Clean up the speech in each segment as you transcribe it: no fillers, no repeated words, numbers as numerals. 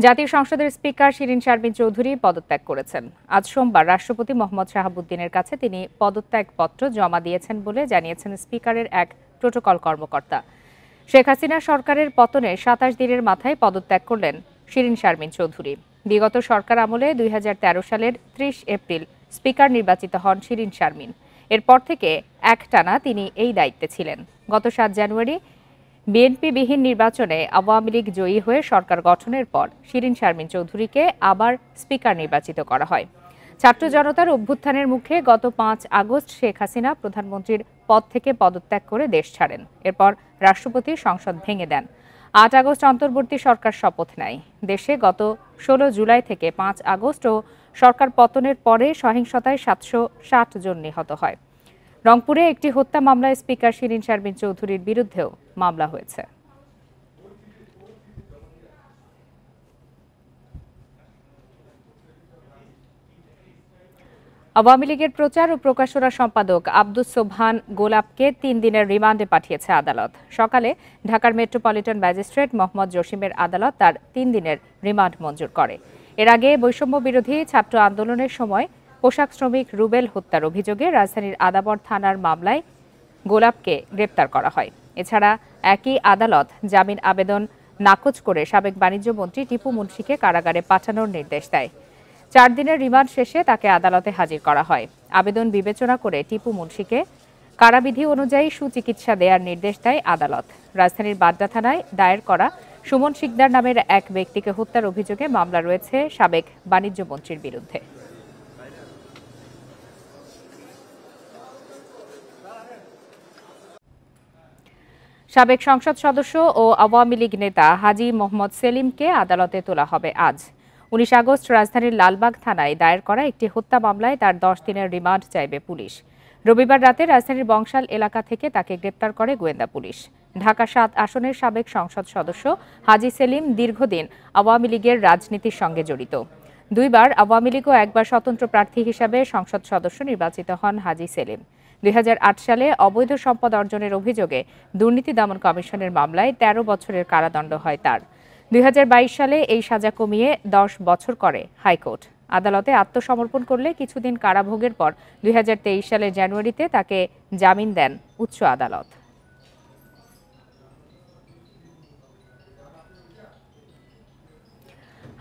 জাতীয় সংসদের স্পিকার শিরিন শারমিন চৌধুরী পদত্যাগ করেছেন। আজ সোমবার রাষ্ট্রপতি মোহাম্মদ শাহাবুদ্দিনের কাছে তিনি পদত্যাগপত্র জমা দিয়েছেন বলে জানিয়েছেন স্পিকারের এক প্রোটোকল কর্মকর্তা। শেখ হাসিনা সরকারের পতনে ২৭ দিনের মাথায় পদত্যাগ করলেন শিরিন শারমিন চৌধুরী। বিগত সরকার আমলে ২০১৩ সালের ৩০ এপ্রিল স্পিকার নির্বাচিত হন শিরিন শারমিন। এরপর থেকে একটানা তিনি এই দায়িত্বে ছিলেন। গত ৭ জানুয়ারি বিএনপিবিহীন নির্বাচনে আওয়ামী লীগ জয়ী হয়ে সরকার গঠনের পর শিরিন শারমিন চৌধুরীকে আবার স্পিকার নির্বাচিত করা হয়। ছাত্র জনতার অভ্যুত্থানের মুখে গত ৫ আগস্ট শেখ হাসিনা প্রধানমন্ত্রীর পদ থেকে পদত্যাগ করে দেশ ছাড়েন। এরপর রাষ্ট্রপতি সংসদ ভেঙে দেন। ৮ আগস্ট অন্তর্বর্তী সরকার শপথ নেয়। দেশে গত ১৬ জুলাই থেকে ৫ আগস্ট ও সরকার পতনের পরে সহিংসতায় ৭৬০ জন নিহত হয়। রংপুরে একটি হত্যা মামলায় স্পিকার শিরিন শারমিন চৌধুরীর বিরুদ্ধেও মামলা হয়েছে। আওয়ামী লীগের প্রচার ও প্রকাশনা সম্পাদক আব্দুস সোবহান গোলাপকে ৩ দিনের রিমান্ডে পাঠিয়েছে আদালত। সকালে ঢাকার মেট্রোপলিটন ম্যাজিস্ট্রেট মোহাম্মদ জসিমের আদালত তার ৩ দিনের রিমান্ড মঞ্জুর করে। এর আগে বৈষম্য বিরোধী ছাত্র আন্দোলনের সময় পোশাক শ্রমিক রুবেল হত্যার অভিযোগে রাজধানীর আদাবর থানার মামলায় গোলাপকে গ্রেপ্তার করা হয়। এছাড়া একই আদালত জামিন আবেদন নাকচ করে সাবেক বাণিজ্য মন্ত্রী টিপু মুন্সিকে কারাগারে পাঠানোর নির্দেশ দেয়। ৪ দিনের রিমান্ড শেষে তাকে আদালতে হাজির করা হয়। আবেদন বিবেচনা করে টিপু মুন্সিকে কারাবিধি অনুযায়ী সুচিকিৎসা দেওয়ার নির্দেশ দেয় আদালত। রাজধানীর বাড্ডা থানায় দায়ের করা সুমন শিকদার নামের এক ব্যক্তিকে হত্যার অভিযোগে মামলা রয়েছে সাবেক বাণিজ্য মন্ত্রীর বিরুদ্ধে। সাবেক সংসদ সদস্য ও আওয়ামী লীগ নেতা হাজী মোহাম্মদ সেলিমকে আদালতে তোলা হবে আজ। ১৯ আগস্ট রাজধানীর লালবাগ থানায় দায়ের করা একটি হত্যা মামলায় তার ১০ দিনের রিমান্ড চাইবে পুলিশ। রবিবার রাতে রাজধানীর বংশাল এলাকা থেকে তাকে গ্রেপ্তার করে গোয়েন্দা পুলিশ। ঢাকা ৭ আসনের সাবেক সংসদ সদস্য হাজী সেলিম দীর্ঘদিন আওয়ামী লীগের রাজনীতির সঙ্গে জড়িত। ২ বার আওয়ামী লীগ ও একবার স্বতন্ত্র প্রার্থী হিসাবে সংসদ সদস্য নির্বাচিত হন হাজী সেলিম। ২০০৮ সালে অবৈধ সম্পদ অর্জনের অভিযোগে দুর্নীতি দমন কমিশনের মামলায় ১৩ বছরের কারাদণ্ড হয় তার। ২০২২ সালে এই সাজা কমিয়ে ১০ বছর করে হাইকোর্ট। আদালতে আত্মসমর্পণ করলে কিছুদিন কারাভোগের পর ২০২৩ সালের জানুয়ারিতে তাকে জামিন দেন উচ্চ আদালত।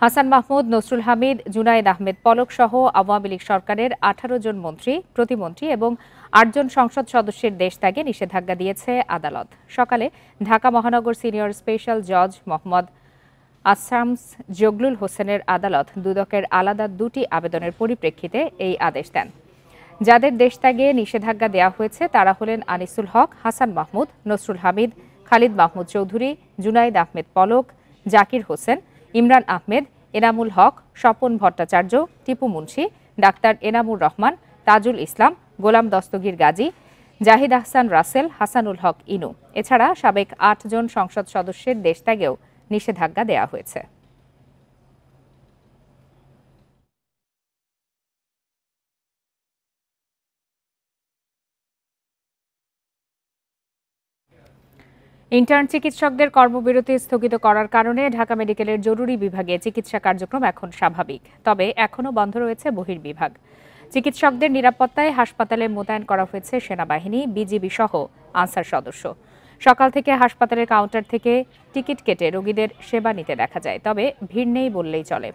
হাসান মাহমুদ, নসরুল হামিদ, জুনায়েদ আহমেদ পলক সহ আওয়ামী লীগ সরকারের ১৮ জন মন্ত্রী, প্রতিমন্ত্রী এবং ৮ জন সংসদ সদস্যের দেশ ত্যাগে নিষেধাজ্ঞা দিয়েছে আদালত। সকালে ঢাকা মহানগর সিনিয়র স্পেশাল জজ মোহাম্মদ আসামস জগলুল হোসেনের আদালত দুদকের আলাদা ২টি আবেদনের পরিপ্রেক্ষিতে এই আদেশ দেন। যাদের দেশ ত্যাগে নিষেধাজ্ঞা দেওয়া হয়েছে তারা হলেন আনিসুল হক, হাসান মাহমুদ, নসরুল হামিদ, খালিদ মাহমুদ চৌধুরী, জুনায়েদ আহমেদ পলক, জাকির হোসেন, ইমরান আহমেদ, এনামুল হক, স্বপন ভট্টাচার্য, টিপু মুন্সি, ডাক্তার এনামুর রহমান, তাজুল ইসলাম, গোলাম দস্তগীর গাজী, জাহিদ আহসান রাসেল, হাসানুল হক ইনু। এছাড়া সাবেক ৮ জন সংসদ সদস্যের দেশ ত্যাগেও নিষেধাজ্ঞা দেওয়া হয়েছে। ইন্টার্ন চিকিৎসকদের কর্মবিরতি স্থগিত করার কারণে ঢাকা মেডিকেলের জরুরি বিভাগে চিকিৎসা কার্যক্রম এখন স্বাভাবিক। তবে এখনও বন্ধ রয়েছে বহির্বিভাগ। চিকিৎসকদের নিরাপত্তায় হাসপাতালে মোতায়েন করা হয়েছে সেনাবাহিনী, বিজিবি সহ আনসার সদস্য। সকাল থেকে হাসপাতালের কাউন্টার থেকে টিকিট কেটে রোগীদের সেবা নিতে দেখা যায়, তবে ভিড় নেই বললেই চলে।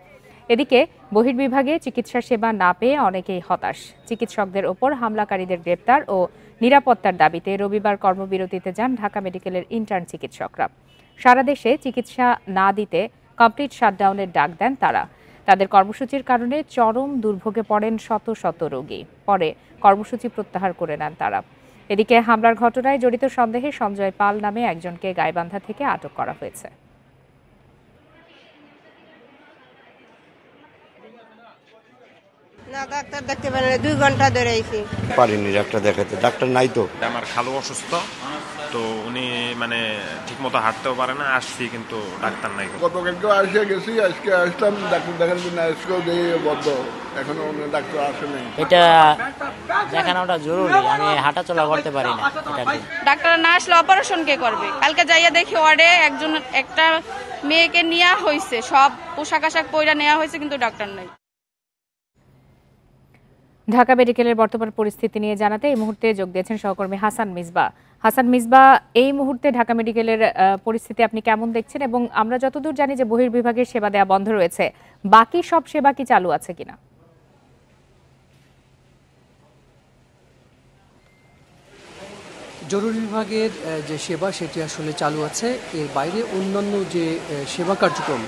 এদিকে বহির্বিভাগে চিকিৎসা সেবা না পেয়ে অনেকেই হতাশ। চিকিৎসকদের ওপর হামলাকারীদের গ্রেপ্তার ও নিরাপত্তার দাবিতে রবিবার কর্মবিরতিতে যান ঢাকা মেডিকেলের ইন্টার্ন চিকিৎসকরা। সারা দেশে চিকিৎসা না দিতে কমপ্লিট শাটডাউনের ডাক দেন তারা। তাদের কর্মসূচির কারণে চরম দুর্ভোগে পড়েন শত শত রোগী। পরে কর্মসূচি প্রত্যাহার করে নেন তারা। এদিকে হামলার ঘটনায় জড়িত সন্দেহে সঞ্জয় পাল নামে একজনকে গাইবান্ধা থেকে আটক করা হয়েছে। না, ডাক্তার দেখতে পারেন 2 ঘন্টা ধরে আইছি। পারিনি ডাক্তার দেখাতে, ডাক্তার নাই তো। আমার খালু অসুস্থ, তো উনি মানে ঠিক মতো হাঁটতেও পারে না, আসছি কিন্তু ডাক্তার নাই। গতকালকে আসে গেছি, আজকে আসলাম ডাক্তার দেখার জন্য, আজকেও দিয়ে বদ্ধ, এখনো ডাক্তার আসে নাই। এটা দেখানোটা জরুরি, আমি হাঁটা চলা করতে পারি না। ডাক্তার না আসলে অপারেশন কে করবে? কালকে যাইয়া দেখি ওয়ার্ডে একটা মেয়েকে নেওয়া হয়েছে, সব পোশাক আশাক পয়রা নেওয়া হয়েছে, কিন্তু ডাক্তার নাই। ঢাকা মেডিকেলের বর্তমান পরিস্থিতি নিয়ে জানাতে এই মুহূর্তে যোগ দিয়েছেন সহকর্মী হাসান মিসবা। হাসান মিসবা, এই মুহূর্তে ঢাকা মেডিকেলের পরিস্থিতি আপনি কেমন দেখছেন? এবং আমরা যতদূর জানি যে বহির্বিভাগের সেবা দেওয়া বন্ধ রয়েছে, বাকি সব সেবা কি চালু আছে কিনা? জরুরি বিভাগের যে সেবা সেটি আসলে চালু আছে। এর বাইরে অন্যান্য যে সেবা কার্যক্রম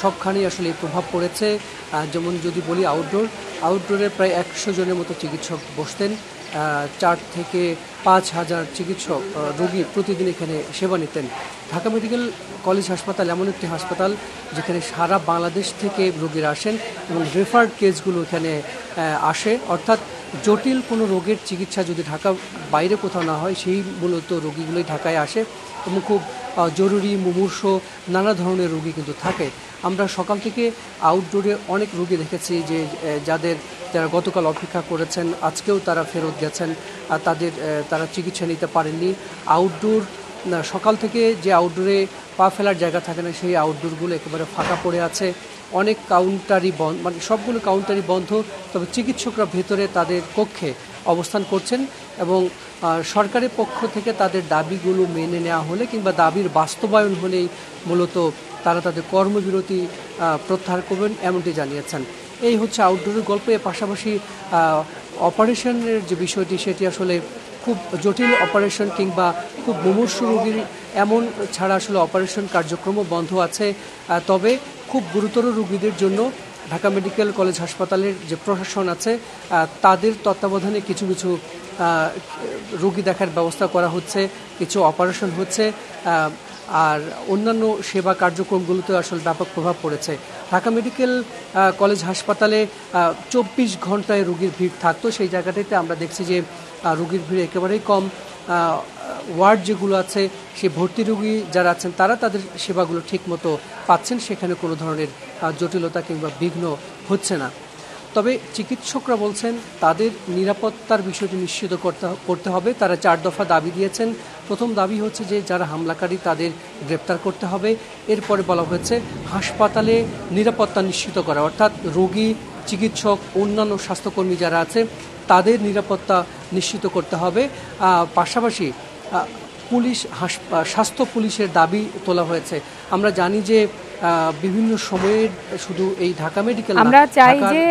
সবখানেই আসলে প্রভাব পড়েছে। যেমন যদি বলি আউটডোরে প্রায় 100 জনের মতো চিকিৎসক বসতেন। 4 থেকে 5 হাজার চিকিৎসক রোগী প্রতিদিন এখানে সেবা নিতেন। ঢাকা মেডিকেল কলেজ হাসপাতাল এমন একটি হাসপাতাল যেখানে সারা বাংলাদেশ থেকে রোগীরা আসেন এবং রেফার্ড কেসগুলো এখানে আসে, অর্থাৎ জটিল কোনো রোগের চিকিৎসা যদি ঢাকা বাইরে কোথাও না হয়, সেই মূলত রোগীগুলোই ঢাকায় আসে এবং খুব জরুরি মুমূর্ষ নানা ধরনের রোগী কিন্তু থাকে। আমরা সকাল থেকে আউটডোরে অনেক রোগী দেখেছি যে যারা গতকাল অপেক্ষা করেছেন, আজকেও তারা ফেরত গেছেন, আর তারা চিকিৎসা নিতে পারেননি। আউটডোর সকাল থেকে যে আউটডোরে পা ফেলার জায়গা থাকে না, সেই আউটডোরগুলো একেবারে ফাঁকা পড়ে আছে। অনেক কাউন্টারই বন্ধ, মানে সবগুলো কাউন্টারই বন্ধ, তবে চিকিৎসকরা ভেতরে তাদের কক্ষে অবস্থান করছেন এবং সরকারের পক্ষ থেকে তাদের দাবিগুলো মেনে নেওয়া হলে কিংবা দাবির বাস্তবায়ন হলেই মূলত তারা তাদের কর্মবিরতি প্রত্যাহার করবেন, এমনটি জানিয়েছেন। এই হচ্ছে আউটডোরের গল্প। এর পাশাপাশি অপারেশনের যে বিষয়টি, সেটি আসলে খুব জটিল অপারেশন কিংবা খুব মুমূর্ষ রোগীর এমন ছাড়া আসলে অপারেশন কার্যক্রমও বন্ধ আছে। তবে খুব গুরুতর রোগীদের জন্য ঢাকা মেডিকেল কলেজ হাসপাতালের যে প্রশাসন আছে তাদের তত্ত্বাবধানে কিছু রোগী দেখার ব্যবস্থা করা হচ্ছে, কিছু অপারেশন হচ্ছে, আর অন্যান্য সেবা কার্যক্রমগুলোতে আসলে ব্যাপক প্রভাব পড়েছে। ঢাকা মেডিকেল কলেজ হাসপাতালে 24 ঘন্টায় রোগীর ভিড় থাকতো, সেই জায়গাটাতে আমরা দেখছি যে রোগীর ভিড় একেবারেই কম। ওয়ার্ড যেগুলো আছে, সেই ভর্তি রোগী যারা আছেন তারা তাদের সেবাগুলো ঠিকমতো পাচ্ছেন, সেখানে কোনো ধরনের জটিলতা কিংবা বিঘ্ন হচ্ছে না। তবে চিকিৎসকরা বলছেন তাদের নিরাপত্তার বিষয়টি নিশ্চিত করতে হবে। তারা 4 দফা দাবি দিয়েছেন। প্রথম দাবি হচ্ছে যে যারা হামলাকারী তাদের গ্রেপ্তার করতে হবে। এরপরে বলা হয়েছে হাসপাতালে নিরাপত্তা নিশ্চিত করা, অর্থাৎ রোগী, চিকিৎসক, অন্যান্য স্বাস্থ্যকর্মী যারা আছে তাদের নিরাপত্তা নিশ্চিত করতে হবে। পাশাপাশি স্বাস্থ্য পুলিশের দাবি তোলা হয়েছে। আমরা জানি যে বিভিন্ন সময়ে শুধু এই ঢাকা মেডিকেল, আমরা চাই যে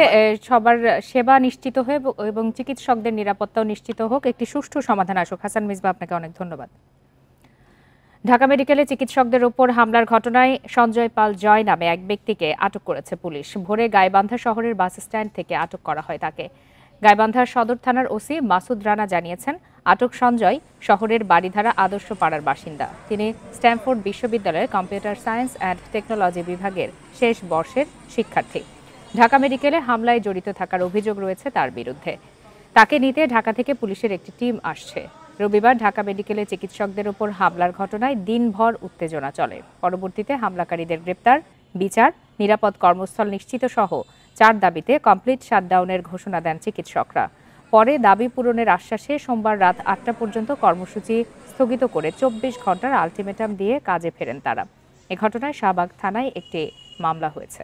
সবার সেবা নিশ্চিত হয়ে এবং চিকিৎসকদের নিরাপত্তাও নিশ্চিত হোক, একটি সুষ্ঠু সমাধান আসুক। হাসান মিসবা, আপনাকে অনেক ধন্যবাদ। ঢাকা মেডিকেলে চিকিৎসকদের উপর হামলার ঘটনায় সঞ্জয় পাল জয় নামে এক ব্যক্তিকে আটক করেছে পুলিশ। ভোরে গাইবান্ধা শহরের বাস স্ট্যান্ড থেকে আটক করা হয় তাকে। গাইবান্ধা সদর থানার ওসি মাসুদ রানা জানিয়েছেন, আটক সঞ্জয় শহরের বাড়িধারা আদর্শ পাড়ার বাসিন্দা। তিনি স্ট্যামফোর্ড বিশ্ববিদ্যালয়ের কম্পিউটার সায়েন্স অ্যান্ড টেকনোলজি বিভাগের শেষ বর্ষের শিক্ষার্থী। ঢাকা মেডিকেলে হামলায় জড়িত থাকার অভিযোগ রয়েছে তার বিরুদ্ধে। তাকে নিতে ঢাকা থেকে পুলিশের একটি টিম আসছে। রবিবার ঢাকা মেডিকেলে চিকিৎসকদের উপর হামলার ঘটনায় দিনভর উত্তেজনা চলে। পরবর্তীতে হামলাকারীদের গ্রেপ্তার, বিচার, নিরাপদ কর্মস্থল নিশ্চিত সহ 4 দাবিতে কমপ্লিট শাটডাউনের ঘোষণা দেন চিকিৎসকরা। পরে দাবি পূরণের আশ্বাসে সোমবার রাত 8টা পর্যন্ত কর্মসূচি স্থগিত করে 24 ঘন্টার আলটিমেটাম দিয়ে কাজে ফেরেন তারা। এ ঘটনায় শাহবাগ থানায় একটি মামলা হয়েছে।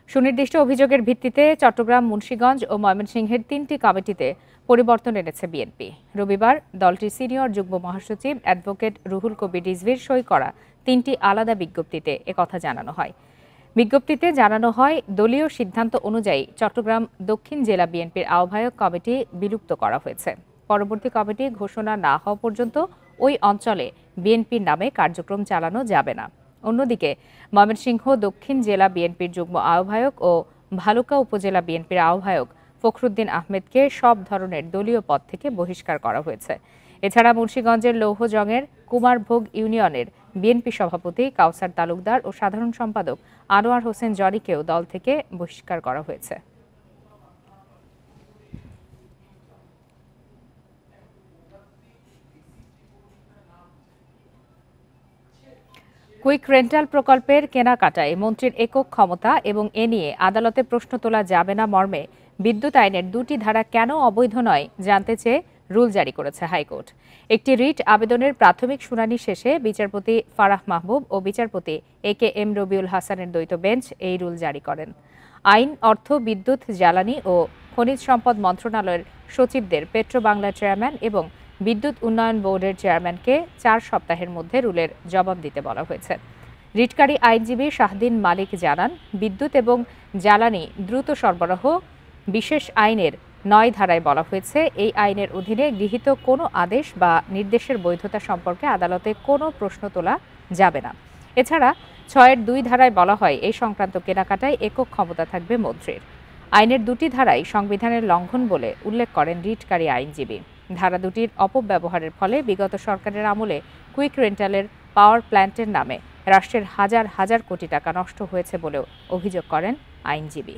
সুনির্দিষ্ট অভিযোগের ভিত্তিতে চট্টগ্রাম, মুন্সিগঞ্জ ও ময়মনসিংহের 3টি কমিটিতে পরিবর্তন এনেছে বিএনপি। রবিবার দলটির সিনিয়র যুগ্ম মহাসচিব অ্যাডভোকেট রুহুল কবির রিজভীর সই করা 3টি আলাদা বিজ্ঞপ্তিতে একথা জানানো হয়। বিজ্ঞপ্তিতে জানানো হয়, দলীয় সিদ্ধান্ত অনুযায়ী চট্টগ্রাম দক্ষিণ জেলা বিএনপির আহ্বায়ক কমিটি বিলুপ্ত করা হয়েছে। পরবর্তী কমিটি ঘোষণা না হওয়া পর্যন্ত ওই অঞ্চলে বিএনপির নামে কার্যক্রম চালানো যাবে না। অন্যদিকে ময়মনসিংহ দক্ষিণ জেলা বিএনপির যুগ্ম আহ্বায়ক ও ভালুকা উপজেলা বিএনপির আহ্বায়ক ফখরুদ্দিন আহমেদকে সব ধরনের দলীয় পদ থেকে বহিষ্কার করা হয়েছে। এছাড়া মুন্সিগঞ্জের লৌহজংয়ের কুমারভোগ ইউনিয়নের বিএনপি সভাপতি কাউসার তালুকদার ও সাধারণ সম্পাদক আনোয়ার হোসেন জরিকেও দল থেকে বহিষ্কার করা হয়েছে। কুইক রেন্টাল প্রকল্পের কেনাকাটায় মন্ত্রীর একক ক্ষমতা এবং এ নিয়ে আদালতে প্রশ্ন তোলা যাবে না মর্মে বিদ্যুৎ আইনের 2টি ধারা কেন অবৈধ নয় জানতে চেয়ে রুল জারি করেছে হাইকোর্ট। একটি রিট আবেদনের প্রাথমিক শুনানি শেষে বিচারপতি ফারাহ মাহবুব ও বিচারপতি AKM রবিউল হাসানের দ্বৈত বেঞ্চ এই রুল জারি করেন। আইন, অর্থ, বিদ্যুৎ, জ্বালানি ও খনিজ সম্পদ মন্ত্রণালয়ের সচিবদের পেট্রো বাংলা চেয়ারম্যান এবং বিদ্যুৎ উন্নয়ন বোর্ডের চেয়ারম্যানকে 4 সপ্তাহের মধ্যে রুলের জবাব দিতে বলা হয়েছে। রিটকারী আইনজীবী শাহদিন মালিক জানান, বিদ্যুৎ এবং জ্বালানি দ্রুত সরবরাহ বিশেষ আইনের 9 ধারায় বলা হয়েছে, এই আইনের অধীনে গৃহীত কোনো আদেশ বা নির্দেশের বৈধতা সম্পর্কে আদালতে কোনো প্রশ্ন তোলা যাবে না। এছাড়া 6-এর 2 ধারায় বলা হয়, এই সংক্রান্ত কেনাকাটায় একক ক্ষমতা থাকবে মন্ত্রীর। আইনের 2টি ধারাই সংবিধানের লঙ্ঘন বলে উল্লেখ করেন রিটকারী আইনজীবী। ধারা 2টির অপব্যবহারের ফলে বিগত সরকারের আমলে কুইক রেন্টালের পাওয়ার প্ল্যান্টের নামে রাষ্ট্রের হাজার হাজার কোটি টাকা নষ্ট হয়েছে বলেও অভিযোগ করেন আইনজীবী।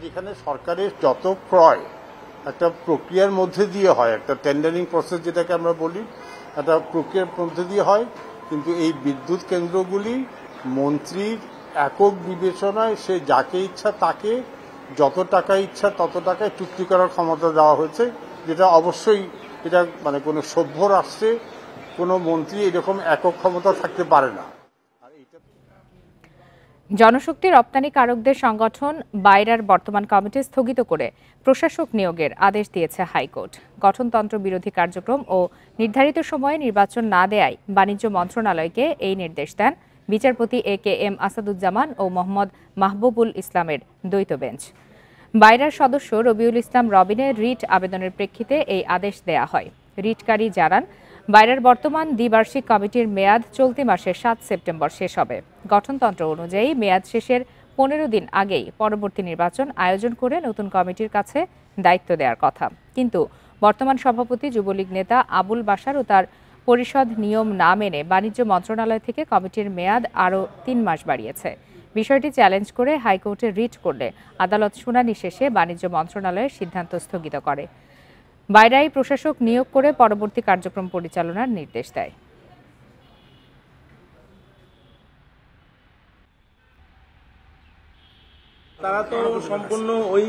যেখানে সরকারের যত ক্রয় একটা প্রক্রিয়ার মধ্যে দিয়ে হয়, একটা টেন্ডারিং প্রসেস যেটাকে আমরা বলি, একটা প্রক্রিয়ার মধ্যে দিয়ে হয়, কিন্তু এই বিদ্যুৎ কেন্দ্রগুলি মন্ত্রীর একক বিবেচনায় সে যাকে ইচ্ছা তাকে যত টাকা ইচ্ছা তত টাকায় চুক্তি করার ক্ষমতা দেওয়া হয়েছে, যেটা অবশ্যই এটা মানে কোনো সভ্য রাষ্ট্রে কোনো মন্ত্রী এরকম একক ক্ষমতা থাকতে পারে না। জনশক্তি রপ্তানিকারকদের সংগঠন বাইরার বর্তমান কমিটি স্থগিত করে প্রশাসক নিয়োগের আদেশ দিয়েছে হাইকোর্ট। গঠনতন্ত্র বিরোধী কার্যক্রম ও নির্ধারিত সময়ে নির্বাচন না দেয়ায় বাণিজ্য মন্ত্রণালয়কে এই নির্দেশ দেন বিচারপতি AKM আসাদুজ্জামান ও মোহাম্মদ মাহবুবুল ইসলামের দ্বৈত বেঞ্চ। বাইরার সদস্য রবিউল ইসলাম রবিনের রিট আবেদনের প্রেক্ষিতে এই আদেশ দেয়া হয়। রিটকারী জানান, বাইরার বর্তমান দ্বিবার্ষিক কমিটির মেয়াদ চলতি মাসের 7 সেপ্টেম্বর শেষ হবে। গঠনতন্ত্র অনুযায়ী মেয়াদ শেষের 15 দিন আগেই পরবর্তী নির্বাচন আয়োজন করে নতুন কমিটির কাছে দায়িত্ব দেওয়ার কথা। কিন্তু বর্তমান সভাপতি যুবলীগ নেতা আবুল বাশার ও তার পরিষদ নিয়ম না মেনে বাণিজ্য মন্ত্রণালয় থেকে কমিটির মেয়াদ আরও 3 মাস বাড়িয়েছে। বিষয়টি চ্যালেঞ্জ করে হাইকোর্টে রিট করলে আদালত শুনানি শেষে বাণিজ্য মন্ত্রণালয়ের সিদ্ধান্ত স্থগিত করে। বাইরাই প্রশাসক নিয়োগ করে পরবর্তী কার্যক্রম পরিচালনার নির্দেশ দেয়। তারা তো সম্পূর্ণ ওই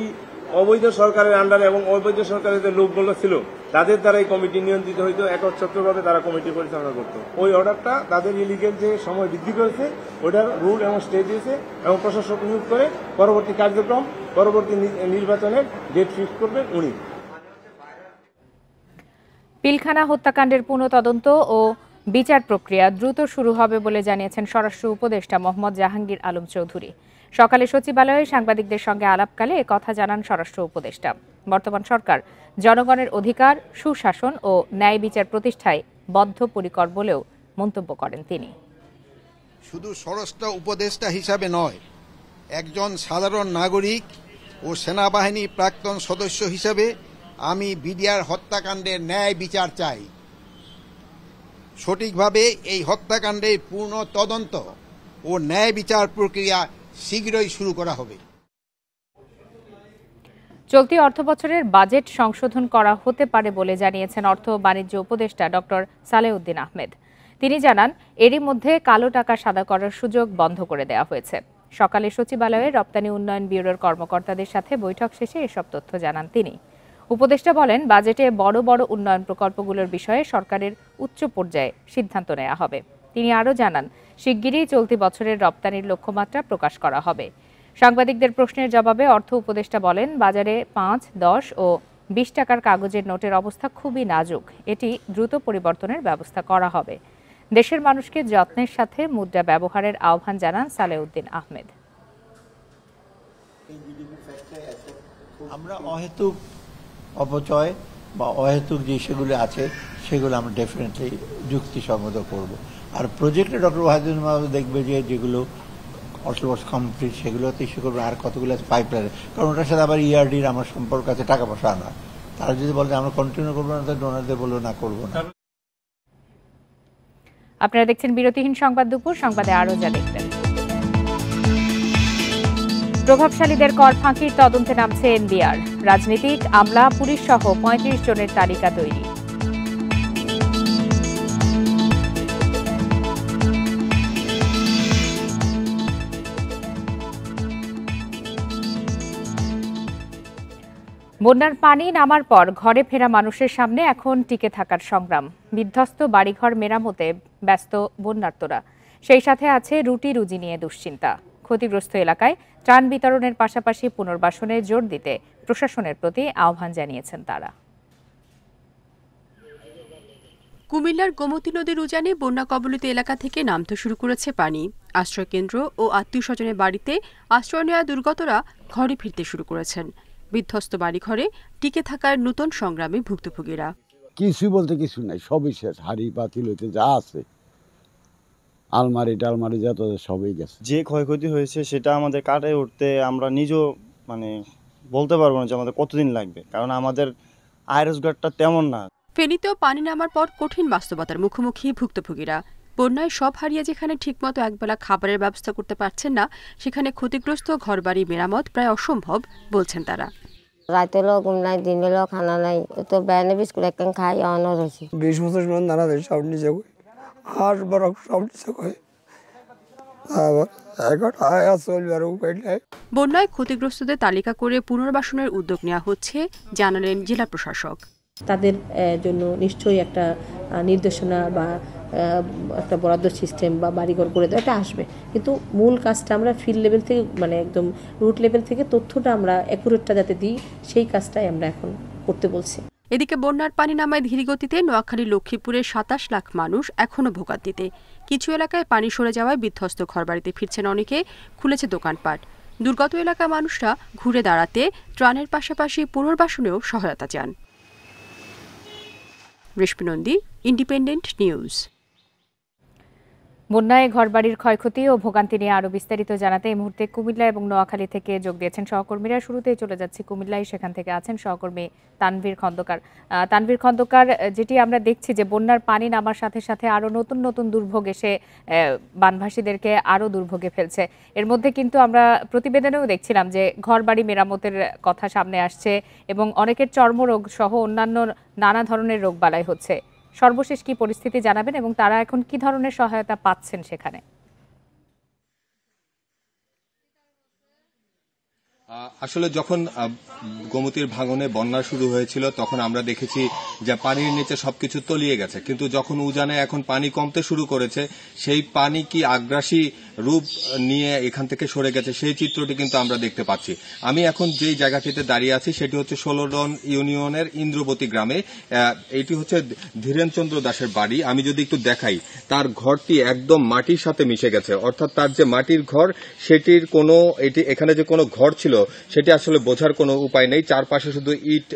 অবৈধ সরকারের আন্ডারে এবং অবৈধ সরকারের যে লোকগুলো ছিল তাদের দ্বারা এই কমিটি নিয়ন্ত্রিত হইতো, একচ্ছত্রভাবে তারা কমিটি পরিচালনা করতো। ওই অর্ডারটা তাদের ইলিগেল যে সময় বৃদ্ধি করেছে ওটার রুল এবং স্টে দিয়েছে এবং প্রশাসক নিয়োগ করে পরবর্তী কার্যক্রম পরবর্তী নির্বাচনের ডেট ফিক্স করবেন উনি। পিলখানা হত্যাকাণ্ডের পুনঃতদন্ত ও বিচার প্রক্রিয়া দ্রুত শুরু হবে বলে জানিয়েছেন স্বরাষ্ট্র উপদেষ্টা মোহাম্মদ জাহাঙ্গীর আলম চৌধুরী। সকালে সচিবালয়ে সাংবাদিকদের সঙ্গে আলাপকালে একথা জানান স্বরাষ্ট্র উপদেষ্টা। বর্তমান সরকার জনগণের অধিকার, সুশাসন ও ন্যায় বিচার প্রতিষ্ঠায় বদ্ধপরিকর বলেও মন্তব্য করেন তিনি। শুধু স্বরাষ্ট্র উপদেষ্টা হিসাবে নয়, একজন সাধারণ নাগরিক ও সেনাবাহিনী প্রাক্তন সদস্য হিসাবে আমি বিডিআর হত্যাকাণ্ডের ন্যায় বিচার চাই। সঠিকভাবে এই হত্যাকাণ্ডের পূর্ণ তদন্ত ও ন্যায় বিচার প্রক্রিয়া শীঘ্রই শুরু করা হবে। চলতি অর্থবছরের বাজেট সংশোধন করা হতে পারে বলে জানিয়েছেন অর্থ ও বাণিজ্য উপদেষ্টা ডক্টর সালেউদ্দিন আহমেদ। তিনি জানান, এরই মধ্যে কালো টাকা সাদা করার সুযোগ বন্ধ করে দেওয়া হয়েছে। সকালে সচিবালয়ে রপ্তানি উন্নয়ন ব্যুরোর কর্মকর্তাদের সাথে বৈঠক শেষে এসব তথ্য জানান তিনি। উপদেষ্টা বলেন, বাজেটে বড় বড় উন্নয়ন প্রকল্পগুলোর বিষয়ে সরকারের উচ্চ পর্যায়ে সিদ্ধান্ত নেওয়া হবে। তিনি আরও জানান, শিগগিরই চলতি বছরের রপ্তানির লক্ষ্যমাত্রা প্রকাশ করা হবে। সাংবাদিকদের প্রশ্নের জবাবে অর্থ উপদেষ্টা বলেন, বাজারে 5, 10 ও 20 টাকার কাগজের নোটের অবস্থা খুবই নাজুক। এটি দ্রুত পরিবর্তনের ব্যবস্থা করা হবে। দেশের মানুষকে যত্নের সাথে মুদ্রা ব্যবহারের আহ্বান জানান সালেউদ্দিন আহমেদ। আমরা অহেতুক অপচয় বা অহেতুক যে সেগুলো আছে সেগুলো আমরা ডেফিনেটলি যুক্তিসঙ্গত করব। আর প্রজেক্টে ডক্টর ওয়াহিদুল মাহমুদ দেখবে যে যেগুলো অলমোস্ট কমপ্লিট সেগুলোতে ইস্যু করবে, আর কতগুলো আছে পাইপলাইনে, কারণ ওটার সাথে আবার ERDর আমার সম্পর্ক আছে, টাকা পয়সা আনা। তারা যদি বলে আমরা কন্টিনিউ করবো না, তো ডোনারদের বলবো না, করবো না। আপনারা দেখছেন বিরতিহীন সংবাদ দুপুর। সংবাদে আরো যা দেখবেন, প্রভাবশালীদের কর ফাঁকির তদন্তে নামছে NBR। রাজনীতিক, আমলা, পুলিশ সহ 35 জনের তালিকা তৈরি। বন্যার পানি নামার পর ঘরে ফেরা মানুষের সামনে এখন টিকে থাকার সংগ্রাম। বিধ্বস্ত বাড়িঘর মেরামতে ব্যস্ত বন্যার্তরা, সেই সাথে আছে রুটি রুজি নিয়ে দুশ্চিন্তা। ক্ষতিগ্রস্ত এলাকায় ত্রাণ বিতরণের পাশাপাশি পুনর্বাসনে জোর দিতে প্রশাসনের প্রতি আহ্বান জানিয়েছেন তারা। কুমিল্লার গোমতী নদীর উজানে বন্যা কবলিত এলাকা থেকে নামতে শুরু করেছে পানি। আশ্রয়কেন্দ্র ও আত্মীয় স্বজনের বাড়িতে আশ্রয় নেওয়া দুর্গতরা ঘরে ফিরতে শুরু করেছেন। বিধ্বস্ত বাড়িঘরে টিকে থাকার নতুন সংগ্রামে ভুক্তভোগীরা। কিছু বলতে কিছু নাই, সবই শেষ। হাড়ি পাতিল হইতে যা আছে, আলমারি টালমারি যত সবই গেছে। যে ক্ষয়ক্ষতি হয়েছে সেটা আমাদের কাটায় উঠতে আমরা নিজেও বলতে পারবো না যে আমাদের কতদিন লাগবে, কারণ আমাদের আয় রোজগারটা তেমন না। ফেনীতেও পানি নামার পর কঠিন বাস্তবতার মুখোমুখি ভুক্তভোগীরা। বন্যায় সব হারিয়ে যেখানে ঠিকমতো একবেলা খাবারের ব্যবস্থা করতে পারছেন না, সেখানে ক্ষতিগ্রস্ত ঘরবাড়ি মেরামত প্রায় অসম্ভব বলছেন তারা। রাতে হলেও ঘুম নাই, দিন হলেও খানা নাই, তো ব্যানে বিস্কুট একখান খাই অন রয়েছে। 20 বছর নানা সব নিজে আর বড় সব নিচে বন্যায় ক্ষতিগ্রস্তদের তালিকা করে পুনর্বাসনের উদ্যোগ নেওয়া হচ্ছে জানালেন জেলা প্রশাসক। তাদের জন্য নিশ্চয়ই একটা নির্দেশনা বা একটা বরাদ্দ সিস্টেম বা বাড়িঘর করে দেওয়া এটা আসবে, কিন্তু মূল কাজটা আমরা ফিল্ড লেভেল থেকে একদম রুট লেভেল থেকে তথ্যটা আমরা অ্যাকুরেটটা যাতে দিই, সেই কাজটাই আমরা এখন করতে বলছি। এদিকে বন্যার পানি নামায় ধীরগতিতে নোয়াখালী লক্ষ্মীপুরের 27 লাখ মানুষ এখনও ভোগান্তিতে। কিছু এলাকায় পানি সরে যাওয়ায় বিধ্বস্ত ঘরবাড়িতে ফিরছেন অনেকে, খুলেছে দোকানপাট। দুর্গত এলাকার মানুষরা ঘুরে দাঁড়াতে ত্রাণের পাশাপাশি পুনর্বাসনেও সহায়তা চান। রেশমি নন্দী, ইন্ডিপেন্ডেন্ট নিউজ। বন্যায় ঘরবাড়ির ক্ষয়ক্ষতি ও ভোগান্তি নিয়ে আরো বিস্তারিত জানাতে এই মুহূর্তে কুমিল্লা এবং নোয়াখালী থেকে যোগ দিয়েছেন সহকর্মীরা। শুরুতেই চলে যাচ্ছি কুমিল্লায়, সেখান থেকে আছেন সহকর্মী তানভীর খন্দকার। তানভীর খন্দকার, যেটি আমরা দেখছি যে বন্যার পানি নামার সাথে সাথে আরো নতুন নতুন দুর্ভোগ এসে বানভাসীদেরকে আরো দুর্ভোগে ফেলছে। এর মধ্যে কিন্তু আমরা প্রতিবেদনেও দেখছিলাম যে ঘরবাড়ি মেরামতের কথা সামনে আসছে এবং অনেকের চর্মরোগ সহ অন্যান্য নানা ধরনের রোগবালাই হচ্ছে। সর্বশেষ কি পরিস্থিতি জানাবেন এবং তারা এখন কি ধরনের সহায়তা পাচ্ছেন সেখানে? আসলে যখন গোমতীর ভাঙনে বন্যা শুরু হয়েছিল তখন আমরা দেখেছি যে পানির নিচে সবকিছু তলিয়ে গেছে, কিন্তু যখন উজানে এখন পানি কমতে শুরু করেছে, সেই পানি কি আগ্রাসী রূপ নিয়ে এখান থেকে সরে গেছে সেই চিত্রটি কিন্তু আমরা দেখতে পাচ্ছি। আমি এখন যেই জায়গাটিতে দাঁড়িয়ে আছি সেটি হচ্ছে 16 ইউনিয়নের ইন্দ্রবতী গ্রামে। এটি হচ্ছে ধীরেনচন্দ্র দাসের বাড়ি। আমি যদি একটু দেখাই, তার ঘরটি একদম মাটির সাথে মিশে গেছে, অর্থাৎ তার যে মাটির ঘর সেটির কোনো এখানে যে কোনো ঘর ছিল সেটি আসলে বোঝার কোনো উপায় নেই। চারপাশে শুধু ইট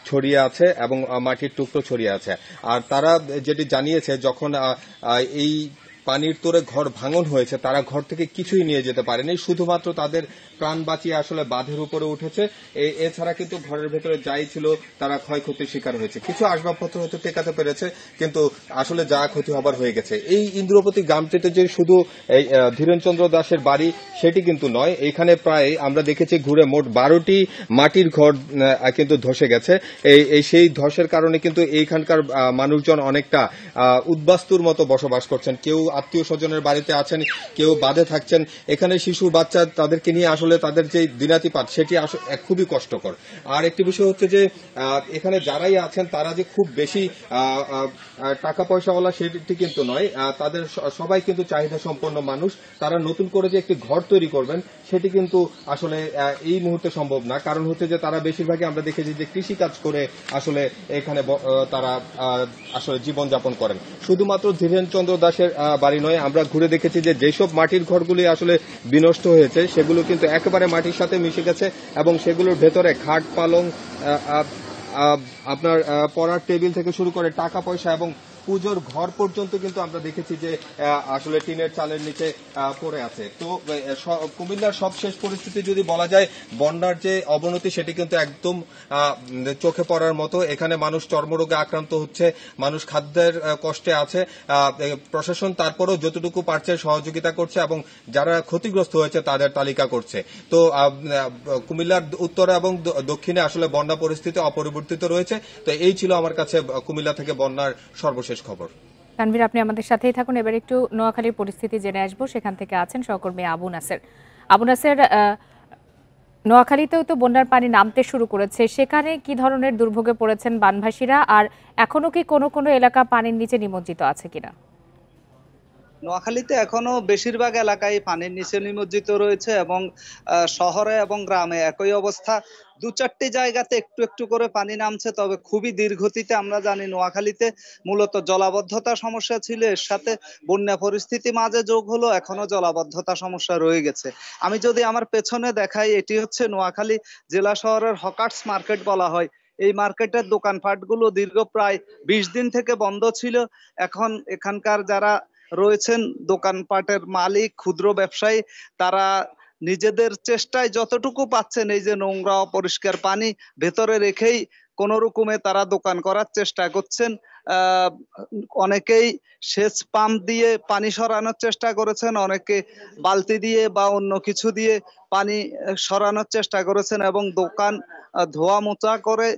ছড়িয়ে আছে এবং মাটির টুকরো ছড়িয়ে আছে। আর তারা যেটি জানিয়েছে, যখন এই পানির তোরে ঘর ভাঙন হয়েছে তারা ঘর থেকে কিছুই নিয়ে যেতে পারেনি, শুধুমাত্র তাদের প্রাণ বাঁচিয়ে আসলে বাঁধের উপরে উঠেছে। এছাড়া কিন্তু ঘরের ভেতরে যাই ছিল তারা ক্ষয়ক্ষতির শিকার হয়েছে। কিছু আসবাবপত্র হয়তো টেকাতে পেরেছে, কিন্তু আসলে যা ক্ষতি হবার হয়ে গেছে। এই ইন্দ্রপতি গ্রামটিতে যে শুধু ধীরেনচন্দ্র দাসের বাড়ি সেটি কিন্তু নয়, এখানে প্রায় আমরা দেখেছি ঘুরে মোট 12টি মাটির ঘর কিন্তু ধসে গেছে। সেই ধসের কারণে কিন্তু এইখানকার মানুষজন অনেকটা উদ্বাস্তুর মতো বসবাস করছেন। কেউ আত্মীয় স্বজনের বাড়িতে আছেন, কেউ বাঁধে থাকছেন। এখানে শিশু বাচ্চা তাদেরকে নিয়ে আসলে তাদের যে দিনাতিপাত সেটি খুবই কষ্টকর। আর একটি বিষয় হচ্ছে যে এখানে যারাই আছেন তারা যে খুব বেশি টাকা পয়সাওয়ালা সেটি কিন্তু নয়, তাদের সবাই কিন্তু চাহিদা সম্পন্ন মানুষ। তারা নতুন করে যে একটি ঘর তৈরি করবেন সেটি কিন্তু আসলে এই মুহূর্তে সম্ভব না, কারণ হচ্ছে যে তারা বেশিরভাগই আমরা দেখেছি যে কৃষিকাজ করে আসলে এখানে তারা আসলে জীবনযাপন করেন। শুধুমাত্র ধীরেনচন্দ্র দাসের বাড়ি নয়, আমরা ঘুরে দেখেছি যে যেসব মাটির ঘরগুলি আসলে বিনষ্ট হয়েছে সেগুলো কিন্তু একেবারে মাটির সাথে মিশে গেছে এবং সেগুলোর ভেতরে খাট পালং, আপনার পড়ার টেবিল থেকে শুরু করে টাকা পয়সা এবং পুজোর ঘর পর্যন্ত কিন্তু আমরা দেখেছি যে আসলে টিনের চালের নিচে পড়ে আছে। তো কুমিল্লার সবশেষ পরিস্থিতি যদি বলা যায়, বন্যার যে অবনতি সেটি কিন্তু একদম চোখে পড়ার মতো। এখানে মানুষ চর্মরোগে আক্রান্ত হচ্ছে, মানুষ খাদ্যের কষ্টে আছে। প্রশাসন তারপরও যতটুকু পারছে সহযোগিতা করছে এবং যারা ক্ষতিগ্রস্ত হয়েছে তাদের তালিকা করছে। তো কুমিল্লার উত্তরে এবং দক্ষিণে আসলে বন্যা পরিস্থিতি অপরিবর্তিত রয়েছে। তো এই ছিল আমার কাছে কুমিল্লা থেকে বন্যার সর্বশেষ খবর। তানভীর, আপনি আমাদের সাথেই থাকুন। এবার একটু নোয়াখালীর পরিস্থিতি জেনে আসবো। সেখান থেকে আছেন সহকর্মী আবু নাসের। আবু নাসের, নোয়াখালীতেও তো বন্যার পানি নামতে শুরু করেছে, সেখানে কি ধরনের দুর্ভোগে পড়েছেন বানভাসীরা, আর এখনো কি কোনো কোনো এলাকা পানির নিচে নিমজ্জিত আছে কিনা? নোয়াখালীতে এখনো বেশিরভাগ এলাকায় পানির নিচে নিমজ্জিত রয়েছে এবং শহরে এবং গ্রামে একই অবস্থা। 2-4টি জায়গাতে একটু একটু করে পানি নামছে, তবে খুবই ধীরগতিতে। আমরা জানি নোয়াখালীতে মূলত জলাবদ্ধতা সমস্যা ছিল, এর সাথে বন্যা পরিস্থিতি মাঝে যোগ হলো, এখনো জলাবদ্ধতা সমস্যা রয়ে গেছে। আমি যদি আমার পেছনে দেখাই, এটি হচ্ছে নোয়াখালী জেলা শহরের হকার্স মার্কেট বলা হয়। এই মার্কেটের দোকানপাটগুলো দীর্ঘ প্রায় 20 দিন থেকে বন্ধ ছিল। এখন এখানকার যারা রয়েছেন দোকানপাটের মালিক, ক্ষুদ্র ব্যবসায়ী, তারা নিজেদের চেষ্টায় যতটুকু পাচ্ছেন এই যে নোংরা অপরিষ্কার পানি ভেতরে রেখেই কোন রকমে তারা দোকান করার চেষ্টা করছেন। অনেকেই সেচ পাম্প দিয়ে পানি সরানোর চেষ্টা করেছেন, অনেকে বালতি দিয়ে বা অন্য কিছু দিয়ে পানি সরানোর চেষ্টা করেছেন এবং দোকান ধোয়া মোছা করে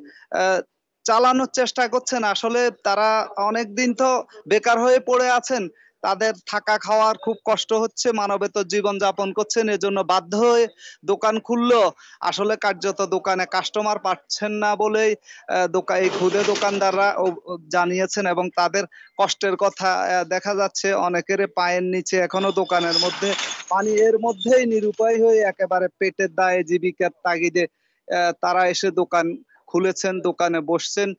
চালানোর চেষ্টা করছেন। আসলে তারা অনেক দিন তো বেকার হয়ে পড়ে আছেন, তাদের থাকা খাওয়ার খুব কষ্ট হচ্ছে, মানবেতর জীবন যাপন করছেন, এজন্য বাধ্য হয়ে দোকান খুললো। আসলে কার্যত দোকানে কাস্টমার পাচ্ছেন না বলেই এই খুদে দোকানদাররা জানিয়েছেন এবং তাদের কষ্টের কথা দেখা যাচ্ছে। অনেকের পায়ের নিচে এখনো দোকানের মধ্যে পানি, এর মধ্যেই নিরুপায় হয়ে একেবারে পেটের দায়ে জীবিকার তাগিদে তারা এসে দোকান খুলেছেন, দোকানে বসছেন,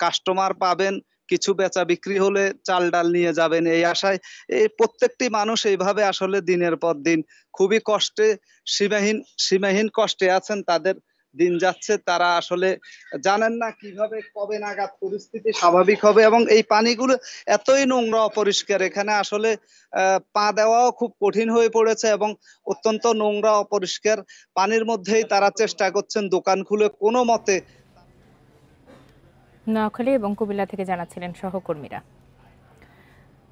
কাস্টমার পাবেন, কিছু বেচা বিক্রি হলে চাল ডাল নিয়ে যাবেন এই আশায়। এই প্রত্যেকটি মানুষ এইভাবে আসলে দিনের পর দিন খুবই কষ্টে, সীমাহীন কষ্টে আছেন। তাদের দিন যাচ্ছে, তারা আসলে জানেন না কিভাবে কবে নাগাদ পরিস্থিতি স্বাভাবিক হবে এবং এই পানিগুলো এতই নোংরা অপরিষ্কার, এখানে আসলে পা দেওয়াও খুব কঠিন হয়ে পড়েছে এবং অত্যন্ত নোংরা অপরিষ্কার পানির মধ্যেই তারা চেষ্টা করছেন দোকান খুলে কোনো মতে। নোয়াখালী এবং কুমিল্লা থেকে জানাচ্ছিলেন সহকর্মীরা।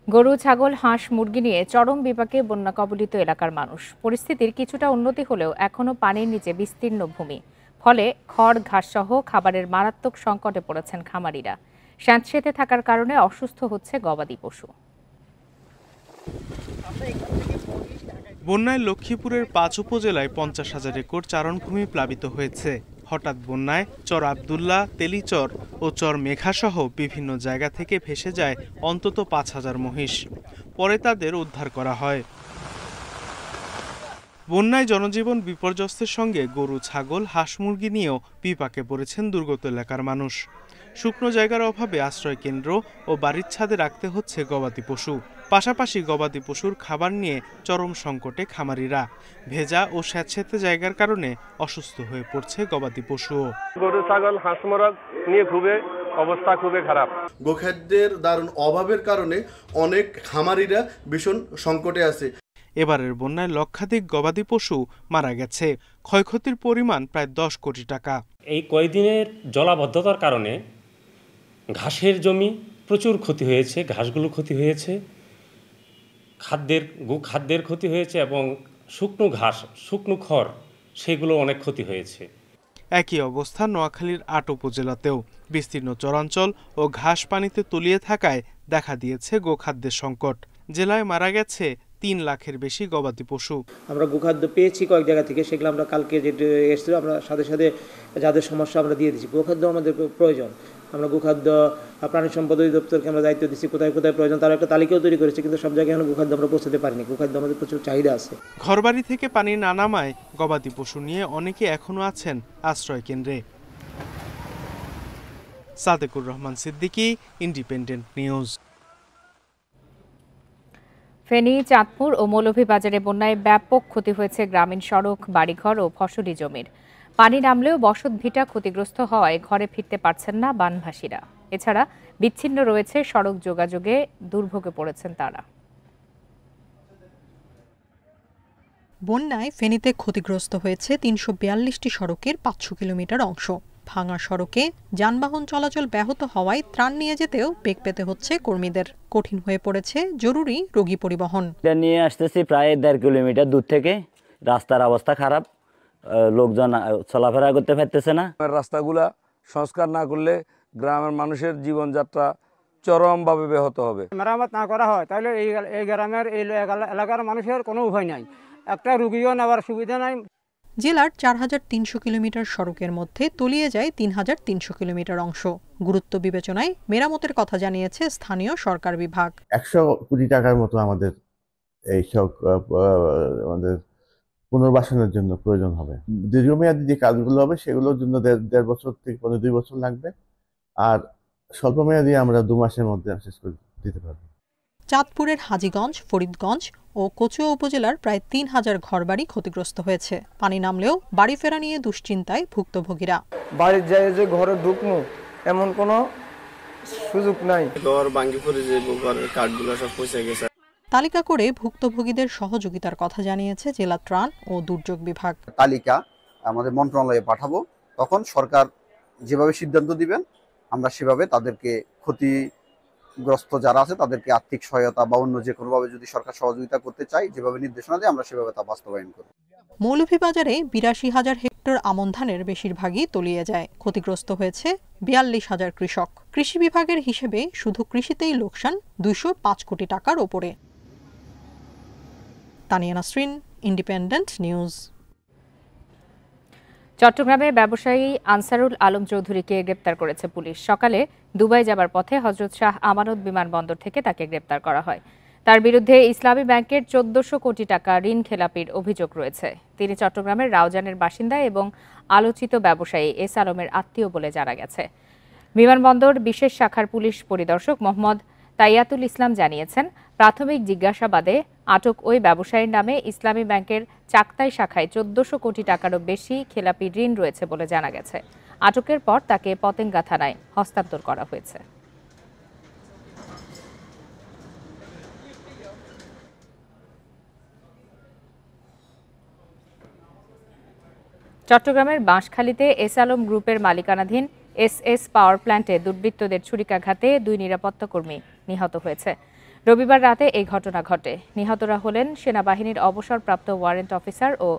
গরু, ছাগল, হাঁস, মুরগি নিয়ে চরম বিপাকে বন্যা কবলিত এলাকার মানুষ। পরিস্থিতির কিছুটা উন্নতি হলেও এখনো পানির নিচে বিস্তীর্ণ ভূমি, ফলে খড় ঘাস সহ খাবারের মারাত্মক সংকটে পড়েছেন খামারিরা। স্যাঁতসেঁতে থাকার কারণে অসুস্থ হচ্ছে গবাদি পশু। বন্যায় লক্ষ্মীপুরের 5 উপজেলায় 50,000 একর চারণভূমি প্লাবিত হয়েছে। হঠাৎ বন্যায় চর আবদুল্লাহ, তেলিচর ও চর মেঘাসহ বিভিন্ন জায়গা থেকে ভেসে যায় অন্তত 5,000 মহিষ। পরে তাদের উদ্ধার করা হয়। বন্যায় জনজীবন বিপর্যস্তের সঙ্গে গরু, ছাগল, হাঁস, মুরগি নিয়েও বিপাকে পড়েছেন দুর্গত এলাকার মানুষ। শুকনো জায়গার অভাবে আশ্রয় কেন্দ্র ও বাড়ির ছাদে রাখতে হচ্ছে গবাদি পশু। পাশাপাশি গবাদি পশুর খাবার নিয়ে চরম সংকটে খামারিরা। ভেজা ও স্যাঁতসেঁতে জায়গার কারণে অসুস্থ হয়ে পড়ছে গবাদি পশুও। গরু, ছাগল, হাঁস মুরগ নিয়ে অবস্থা খুবই খারাপ। গোখাদ্যের দারুণ অভাবের কারণে অনেক খামারিরা ভীষণ সংকটে আছে। এবারের বন্যায় লক্ষাধিক গবাদি পশু মারা গেছে। ক্ষয়ক্ষতির পরিমাণ প্রায় 10 কোটি টাকা। এই কয়েকদিনের জলাবদ্ধতার কারণে ঘাসের জমি প্রচুর ক্ষতি হয়েছে, ঘাসগুলো ক্ষতি হয়েছে, খাদ্যের ক্ষতি হয়েছে এবং শুকনো ঘাস, শুকনো খড়, সেগুলো অনেক ক্ষতি হয়েছে। একই অবস্থা নোয়াখালীর 8 উপজেলাতেও। বিস্তীর্ণ চরাঞ্চল ও ঘাস পানিতে তলিয়ে থাকায় দেখা দিয়েছে গোখাদ্যের সংকট। জেলায় মারা গেছে 3 লাখের বেশি গবাদি পশু। আমরা গোখাদ্য পেয়েছি কয়েক জায়গা থেকে, সেগুলো আমরা কালকে যেটা এসেছিল আমরা সাথে সাথে যাদের সমস্যা আমরা দিয়ে দিচ্ছি। গোখাদ্য আমাদের প্রয়োজন, আমরা গোখাদ্য প্রাণী সম্পদ অধিদপ্তরকে আমরা দায়িত্ব দিচ্ছি কোথায় কোথায় প্রয়োজন, তারা একটা তালিকাও তৈরি করেছে, কিন্তু সব জায়গায় এখন গোখাদ্য আমরা পৌঁছাতে পারিনি। গোখাদ্য আমাদের প্রচুর চাহিদা আছে। ঘরবাড়ি থেকে পানি না নামায় গবাদি পশু নিয়ে অনেকে এখনো আছেন আশ্রয় কেন্দ্রে। Sadekur Rahman Siddiqui, independent news. ফেনী, চাঁদপুর ও মৌলভীবাজারে বন্যায় ব্যাপক ক্ষতি হয়েছে গ্রামীণ সড়ক, বাড়িঘর ও ফসলি জমির। পানি নামলেও বসত ভিটা ক্ষতিগ্রস্ত হওয়ায় ঘরে ফিরতে পারছেন না বানভাসীরা। এছাড়া বিচ্ছিন্ন রয়েছে সড়ক যোগাযোগে, দুর্ভোগে পড়েছেন তারা। বন্যায় ফেনীতে ক্ষতিগ্রস্ত হয়েছে 342টি সড়কের 500 কিলোমিটার অংশ। ভাঙা সড়কে যানবাহন চলাচল ব্যাহত হওয়ায় ত্রাণ নিয়ে যেতেও বেগ পেতে হচ্ছে কর্মীদের। কঠিন হয়ে পড়েছে জরুরি রোগী পরিবহন। নিয়ে আসতেছি প্রায় 1.5 কিলোমিটার দূর থেকে। রাস্তার অবস্থা খারাপ, লোকজন চলাফেরা করতে পারতেছে না। রাস্তাগুলা সংস্কার না করলে গ্রামের মানুষের জীবনযাত্রা চরমভাবে ব্যাহত হবে। মেরামত না করা হয় তাহলে এই গ্রামের এই এলাকার মানুষের কোনো উপায় নাই, একটা রুগীও নেওয়ার সুবিধা নাই। জেলার ৪,৩০০ কিলোমিটার সড়কের মধ্যে তলিয়ে যায় ৩,৩০০ কিলোমিটার অংশ। গুরুত্ব বিবেচনায় মেরামতের কথা জানিয়েছে স্থানীয় সরকার বিভাগ। ১০০ কোটি টাকার মতো আমাদের এইসব আমাদের পুনর্বাসনের জন্য প্রয়োজন হবে। দীর্ঘমেয়াদী যে কাজগুলো হবে সেগুলোর জন্য ১.৫ বছর থেকে ২ বছর লাগবে, আর স্বল্পমেয়াদী আমরা ২ মাসের মধ্যে শেষ করে দিতে পারবো। চাঁদপুরের হাজীগঞ্জ, ফরিদগঞ্জ ও কচুয়া উপজেলার প্রায় ৩,০০০ ঘরবাড়ি ক্ষতিগ্রস্ত হয়েছে। পানি নামলেও বাড়ি ফেরা নিয়ে দুশ্চিন্তায় ভুক্তভোগীরা। বাড়ির যায় যে ঘরে ঢুকবো এমন কোনো সুযোগ নাই। ঘর ভাঙি পড়ে যাইব, ঘরের কাঠগুলো সব পচে গেছে। তালিকা করে ভুক্তভোগীদের সহযোগিতার কথা জানিয়েছে জেলা ত্রাণ ও দুর্যোগ বিভাগ। তালিকা আমাদের মন্ত্রণালয়ে পাঠাবো, তখন সরকার যেভাবে সিদ্ধান্ত দিবেন আমরা সেভাবে তাদেরকে ক্ষতিগ্রস্ত যারা আছে তাদেরকে আর্থিক সহায়তা বা অন্য যে কোনোভাবে যদি সরকার সহযোগিতা করতে চায়, যেভাবে নির্দেশনা দেয় আমরা সেভাবে তা বাস্তবায়ন করব। মৌলভীবাজারে ৮২,০০০ হেক্টর আমন ধানের বেশিরভাগই তলিয়ে যায়। ক্ষতিগ্রস্ত হয়েছে ৪২,০০০ কৃষক। কৃষি বিভাগের হিসেবে শুধু কৃষিতেই লোকসান ২০৫ কোটি টাকার ওপরে। Tania Nasrin, independent news. চট্টগ্রামে ব্যবসায়ী আনসারুল আলম চৌধুরীকে গ্রেপ্তার করেছে পুলিশ। সকালে দুবাই যাবার পথে হযরত শাহ আমানত বিমানবন্দর থেকে তাকে গ্রেপ্তার করা হয়। তার বিরুদ্ধে ইসলামী ব্যাংকের ১৪০০ কোটি টাকা ঋণ খেলাপির অভিযোগ রয়েছে। তিনি চট্টগ্রামের রাউজানের বাসিন্দা এবং আলোচিত ব্যবসায়ী এস আলমের আত্মীয় বলে জানা গেছে। বিমানবন্দর বিশেষ শাখার পুলিশ পরিদর্শক মোহাম্মদ তাইয়াতুল ইসলাম জানিয়েছেন, প্রাথমিক জিজ্ঞাসাবাদে আটক ওই ব্যবসায়ীর নামে ইসলামী ব্যাংকের চাকতাই শাখায় ১৪০০ কোটি টাকারও বেশি খেলাপি ঋণ রয়েছে বলে জানা গেছে। আটকের পর তাকে পতেঙ্গা থানায় হস্তান্তর করা হয়েছে। চট্টগ্রামের বাঁশখালীতে এস আলম গ্রুপের মালিকানাধীন এস পাওয়ার প্ল্যান্টে দুর্বৃত্তদের ছুরিকাঘাতে ২ নিরাপত্তা কর্মী নিহত হয়েছে। রবিবার রাতে এই ঘটনা ঘটে। নিহতরা হলেন সেনাবাহিনীর অবসরপ্রাপ্ত ওয়ারেন্ট অফিসার ও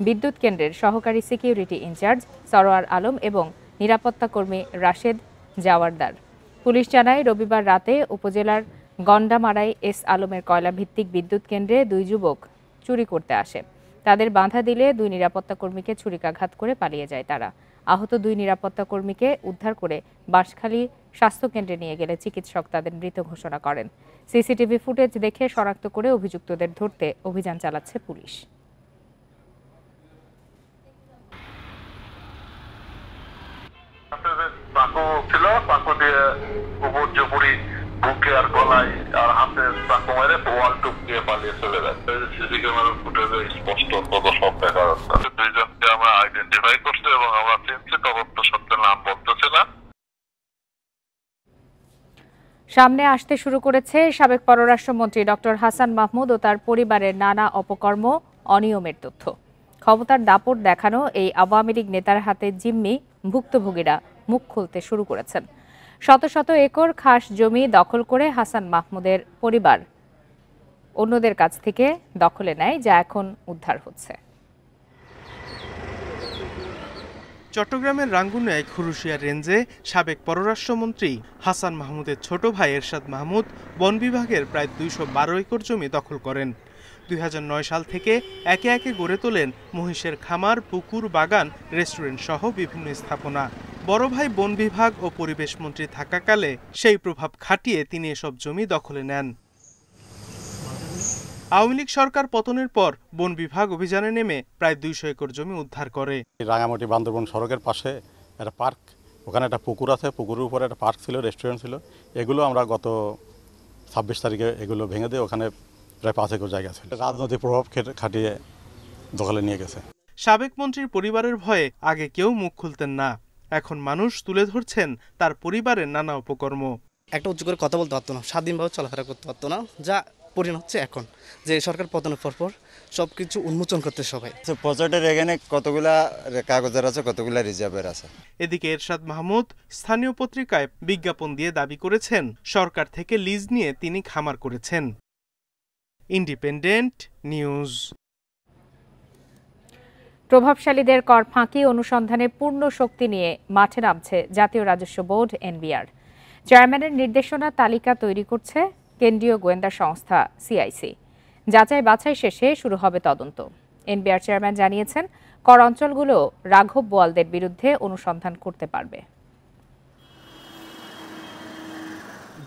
বিদ্যুৎ কেন্দ্রের সহকারী সিকিউরিটি ইনচার্জ সরোয়ার আলম এবং নিরাপত্তা কর্মী রাশেদ জাওয়ারদার। পুলিশ জানায়, রবিবার রাতে উপজেলার গন্ডামারায় এস আলমের কয়লাভিত্তিক বিদ্যুৎ কেন্দ্রে ২ যুবক চুরি করতে আসে। তাদের বাধা দিলে ২ নিরাপত্তা কর্মীকে ছুরিকাঘাত করে পালিয়ে যায় তারা। আহত ২ নিরাপত্তা কর্মীকে উদ্ধার করে বাঁশখালী স্বাস্থ্যকেন্দ্রে নিয়ে গেলে চিকিৎসক তাদের মৃত ঘোষণা করেন। সিসিটিভি ফুটেজ দেখে শনাক্ত করে অভিযুক্তদের ধরতে অভিযান চালাচ্ছে পুলিশ। বুকে আর গলায় আর হাতে চাকু মেরে ওয়াল টুপ দিয়ে পালিয়ে চলে যায়। সিসি ক্যামেরার ফুটেজে স্পষ্ট কত সব দেখা যাচ্ছে। দুইজনকে আমরা আইডেন্টিফাই করছি এবং আমরা চিনছি, তদন্ত সত্ত্বে নাম বলতেছি না। সামনে আসতে শুরু করেছে সাবেক পররাষ্ট্রমন্ত্রী ডক্টর হাসান মাহমুদ ও তার পরিবারের নানা অপকর্ম, অনিয়মের তথ্য। ক্ষমতার দাপট দেখানো এই আওয়ামী লীগ নেতার হাতে জিম্মি ভুক্তভোগীরা মুখ খুলতে শুরু করেছেন। শত শত একর খাস জমি দখল করে হাসান মাহমুদের পরিবার অন্যদের কাছ থেকে দখলে নেয়, যা এখন উদ্ধার হচ্ছে। চট্টগ্রামের রাঙ্গুনিয়ায় খুরুশিয়া রেঞ্জে সাবেক পররাষ্ট্রমন্ত্রী হাসান মাহমুদের ছোট ভাই এরশাদ মাহমুদ বন বিভাগের প্রায় ২১২ একর জমি দখল করেন। ২০০৯ সাল থেকে একে একে গড়ে তোলেন মহিষের খামার, পুকুর, বাগান, রেস্টুরেন্ট সহ বিভিন্ন স্থাপনা। বড় ভাই বন বিভাগ ও পরিবেশ মন্ত্রী থাকাকালে সেই প্রভাব খাটিয়ে তিনি এসব জমি দখলে নেন। আওয়ামী লীগ সরকার পতনের পর বন বিভাগ অভিযানে নেমে প্রায় ২০০ একর জমি উদ্ধার করে। রাঙামাটি বান্দরবন সড়কের পাশে একটা পার্ক, ওখানে একটা পুকুর আছে, পুকুরের উপরে একটা পার্ক ছিল, রেস্টুরেন্ট ছিল। এগুলো আমরা গত ২৬ তারিখে এগুলো ভেঙে দিয়ে ওখানে প্রায় ৫ একর জায়গা ছিল। রাজনৈতিক প্রভাব খাটিয়ে দখলে নিয়ে গেছে। সাবেক মন্ত্রীর পরিবারের ভয়ে আগে কেউ মুখ খুলতেন না, এখন মানুষ তুলে ধরছেন তার পরিবারের নানা অপকর্ম। একটা উচ্চ করে কথা বলতে পারতো না, স্বাধীনভাবে চলাফেরা করতে পারতো না, যা পরিণত হচ্ছে এখন যে সরকার পতনের পরপর সবকিছু উন্মোচন করতে সবাই। প্রজেক্টের এখানে কতগুলা কাগজের আছে, কতগুলা রিজার্ভের আছে। এদিকে এরশাদ মাহমুদ স্থানীয় পত্রিকায় বিজ্ঞাপন দিয়ে দাবি করেছেন সরকার থেকে লিজ নিয়ে তিনি খামার করেছেন। Independent news. প্রভাবশালীদের কর ফাঁকি অনুসন্ধানে পূর্ণ শক্তি নিয়ে মাঠে নামছে জাতীয় রাজস্ব বোর্ড এনবিআর। চেয়ারম্যানের নির্দেশনা তালিকা তৈরি করছে কেন্দ্রীয় গোয়েন্দা সংস্থা সিআইসি। যাচাই বাছাই শেষে শুরু হবে তদন্ত। এনবিআর চেয়ারম্যান জানিয়েছেন, কর অঞ্চলগুলো রাঘব বোয়ালদের বিরুদ্ধে অনুসন্ধান করতে পারবে।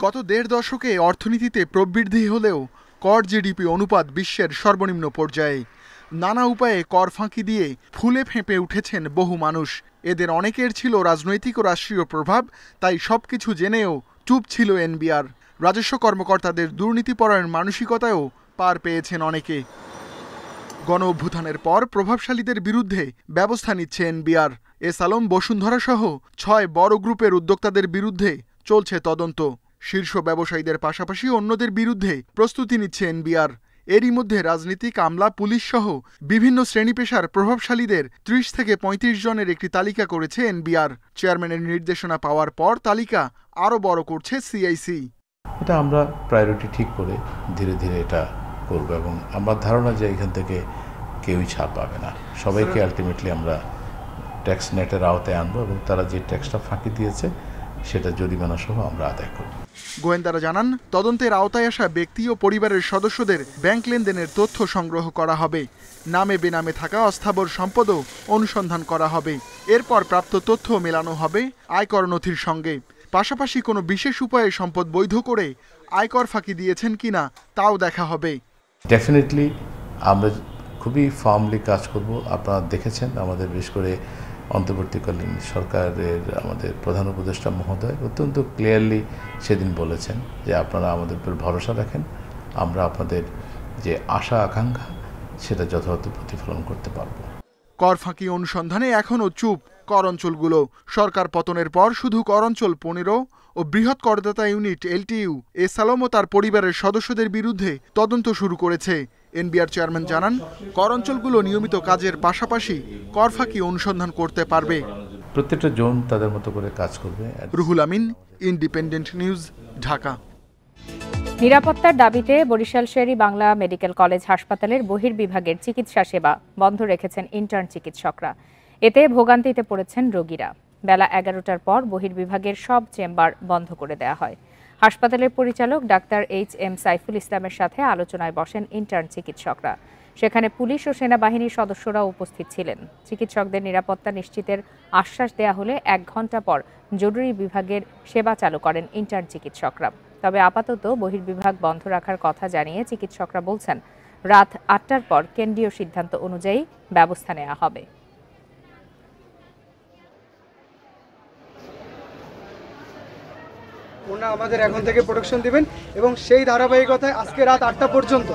গত 1.5 দশকে অর্থনীতিতে প্রবৃদ্ধি হলেও কর জিডিপি অনুপাত বিশ্বের সর্বনিম্ন পর্যায়ে। নানা উপায়ে কর ফাঁকি দিয়ে ফুলে ফেঁপে উঠেছেন বহু মানুষ। এদের অনেকের ছিল রাজনৈতিক ও রাষ্ট্রীয় প্রভাব, তাই সবকিছু জেনেও চুপ ছিল এনবিআর। রাজস্ব কর্মকর্তাদের দুর্নীতিপরায়ণ মানসিকতায়ও পার পেয়েছেন অনেকে। গণ অভ্যুত্থানের পর প্রভাবশালীদের বিরুদ্ধে ব্যবস্থা নিচ্ছে এনবিআর। এস আলম, বসুন্ধরা সহ 6 বড় গ্রুপের উদ্যোক্তাদের বিরুদ্ধে চলছে তদন্ত। শীর্ষ ব্যবসায়ীদের পাশাপাশি অন্যদের বিরুদ্ধে প্রস্তুতি নিচ্ছে এনবিআর। এরই মধ্যে রাজনীতিক, আমলা, পুলিশ সহ বিভিন্ন শ্রেণী পেশার প্রভাবশালীদের 30 থেকে 35 জনের একটি তালিকা করেছে এনবিআর। চেয়ারম্যানের নির্দেশনা পাওয়ার পর তালিকা আরও বড় করছে সিআইসি। এটা আমরা প্রায়োরিটি ঠিক করে ধীরে ধীরে এটা করব এবং আমার ধারণা যে এখান থেকে কেউই ছাড় পাবে না। সবাইকে আলটিমেটলি আমরা ট্যাক্স নেটের আওতায় আনবো এবং তারা যে ট্যাক্সটা ফাঁকি দিয়েছে সেটা জরিমানা সহ আমরা আদায় করব। গোয়েন্দারা জানান, তদন্তের আওতায় আসা ব্যক্তি ও পরিবারের সদস্যদের ব্যাংক লেনদেনের তথ্য সংগ্রহ করা হবে। নামে বেনামে থাকা অস্থাবর সম্পদও অনুসন্ধান করা হবে। এরপর প্রাপ্ত তথ্য মেলানো হবে আয়কর নথির সঙ্গে। পাশাপাশি কোনো বিশেষ উপায়ে সম্পদ বৈধ করে আয়কর ফাঁকি দিয়েছেন কিনা তাও দেখা হবে। ডেফিনেটলি আমরা খুবই ফার্মলি কাজ করব। আপনারা দেখেছেন আমাদের বিশেষ করে অন্তর্বর্তীকালীন সরকারের আমাদের প্রধান উপদেষ্টা মহোদয় অত্যন্ত ক্লিয়ারলি সেদিন বলেছেন যে আপনারা আমাদের উপর ভরসা রাখেন, আমরা আপনাদের যে আশা আকাঙ্ক্ষা সেটা যথাযথ প্রতিফলন করতে পারব। কর ফাঁকি অনুসন্ধানে এখনও চুপ কর অঞ্চলগুলো। সরকার পতনের পর শুধু কর অঞ্চল 15 ও বৃহৎ করদাতা ইউনিট এলটিইউ এস আলম ও তার পরিবারের সদস্যদের বিরুদ্ধে তদন্ত শুরু করেছে। এনবিআর চেয়ারম্যান জানান, কর অঞ্চলগুলো নিয়মিত কাজের পাশাপাশি কর ফাঁকি অনুসন্ধান করতে পারবে। প্রত্যেকটা জোন তাদের মতো করে কাজ করবে। Ruhul Amin, independent news, Dhaka. নিরাপত্তার দাবিতে বরিশাল শের-ই বাংলা মেডিকেল কলেজ হাসপাতালের বহির্বিভাগের চিকিৎসা সেবা বন্ধ রেখেছেন ইন্টার্ন চিকিৎসকরা। এতে ভোগান্তিতে পড়েছেন রোগীরা। বেলা 11টার পর বহির্বিভাগের সব চেম্বার বন্ধ করে দেওয়া হয়। হাসপাতালের পরিচালক ডাক্তার এইচ.এম. সাইফুল ইসলামের সাথে আলোচনায় বসেন ইন্টার্ন চিকিৎসকরা। সেখানে পুলিশ ও সেনাবাহিনীর সদস্যরাও উপস্থিত ছিলেন। চিকিৎসকদের নিরাপত্তা নিশ্চিতের আশ্বাস দেয়া হলে 1 ঘণ্টা পর জরুরি বিভাগের সেবা চালু করেন ইন্টার্ন চিকিৎসকরা। তবে আপাতত বহির্বিভাগ বন্ধ রাখার কথা জানিয়ে চিকিৎসকরা বলছেন, রাত 8টার পর কেন্দ্রীয় সিদ্ধান্ত অনুযায়ী ব্যবস্থা নেওয়া হবে। ওনারা আমাদের এখন থেকে প্রোটেকশন দিবেন এবং সেই ধারাবাহিকতায় আজকে রাত 8টা পর্যন্ত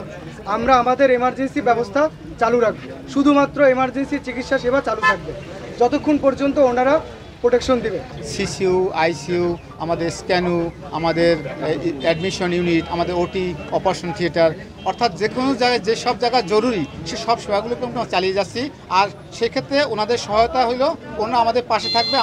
আমরা আমাদের এমার্জেন্সি ব্যবস্থা চালু রাখব। শুধুমাত্র এমার্জেন্সি চিকিৎসা সেবা চালু থাকবে যতক্ষণ পর্যন্ত ওনারা প্রোটেকশন দিবে। সিসিইউ, আইসিইউ, আমাদের স্ক্যানু, আমাদের অ্যাডমিশন ইউনিট, আমাদের ওটি, অপারেশন থিয়েটার, অর্থাৎ যে কোনো জায়গায় যে সব জায়গা জরুরি সে সব সেবাগুলোকে আমরা চালিয়ে যাচ্ছি। আর সেক্ষেত্রে ওনাদের সহায়তা হইল ওনারা আমাদের পাশে থাকবে।